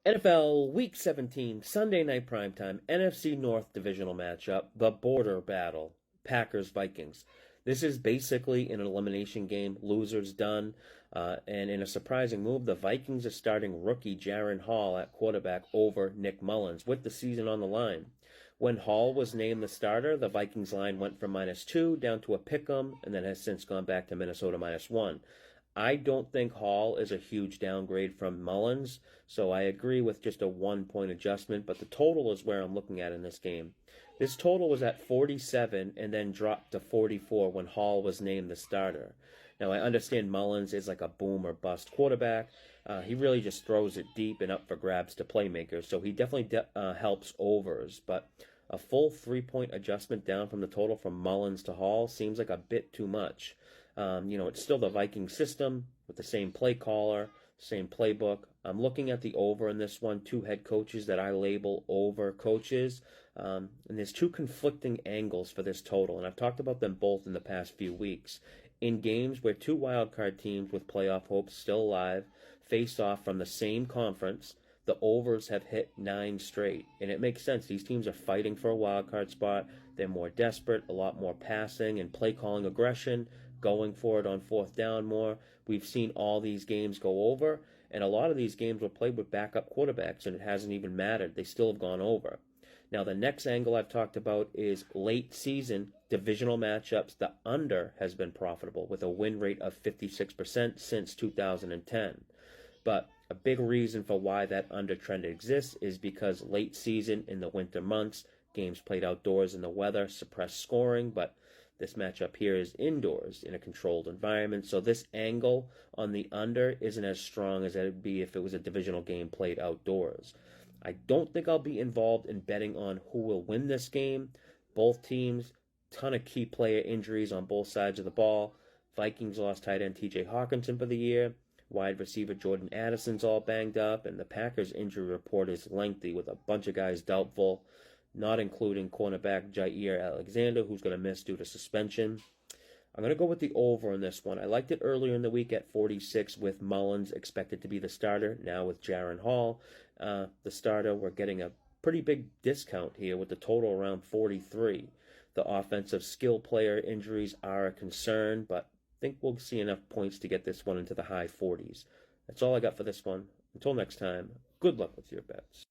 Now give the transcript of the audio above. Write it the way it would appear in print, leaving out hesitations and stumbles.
NFL Week 17, Sunday night primetime, NFC North divisional matchup, the border battle, Packers-Vikings. This is basically an elimination game. Losers done. And in a surprising move, the Vikings are starting rookie Jaren Hall at quarterback over Nick Mullins with the season on the line. When Hall was named the starter, the Vikings line went from -2 down to a pick'em and then has since gone back to Minnesota -1. I don't think Hall is a huge downgrade from Mullins, so I agree with just a 1 point adjustment, but the total is where I'm looking at in this game. This total was at 47 and then dropped to 44 when Hall was named the starter. Now, I understand Mullins is like a boom or bust quarterback. He really just throws it deep and up for grabs to playmakers, so he definitely helps overs, but a full 3 point adjustment down from the total from Mullins to Hall seems like a bit too much. It's still the Viking system with the same play caller, same playbook. I'm looking at the over in this one, two head coaches that I label over coaches. And there's two conflicting angles for this total, and I've talked about them both in the past few weeks. In games where two wildcard teams with playoff hopes still alive face off from the same conference, the overs have hit 9 straight. And it makes sense. These teams are fighting for a wildcard spot. They're more desperate, a lot more passing and play calling aggression, going for it on fourth down more. We've seen all these games go over, and a lot of these games were played with backup quarterbacks, and it hasn't even mattered. They still have gone over. Now, the next angle I've talked about is late season divisional matchups. The under has been profitable with a win rate of 56% since 2010. But a big reason for why that under trend exists is because late season in the winter months, games played outdoors in the weather suppress scoring, but this matchup here is indoors in a controlled environment, so this angle on the under isn't as strong as it would be if it was a divisional game played outdoors. I don't think I'll be involved in betting on who will win this game. Both teams, ton of key player injuries on both sides of the ball. Vikings lost tight end TJ Hawkinson for the year. Wide receiver Jordan Addison's all banged up, and the Packers injury report is lengthy with a bunch of guys doubtful, not including cornerback Jair Alexander, who's going to miss due to suspension. I'm going to go with the over on this one. I liked it earlier in the week at 46 with Mullins expected to be the starter. Now with Jaren Hall, the starter, we're getting a pretty big discount here with the total around 43. The offensive skill player injuries are a concern, but I think we'll see enough points to get this one into the high 40s. That's all I got for this one. Until next time, good luck with your bets.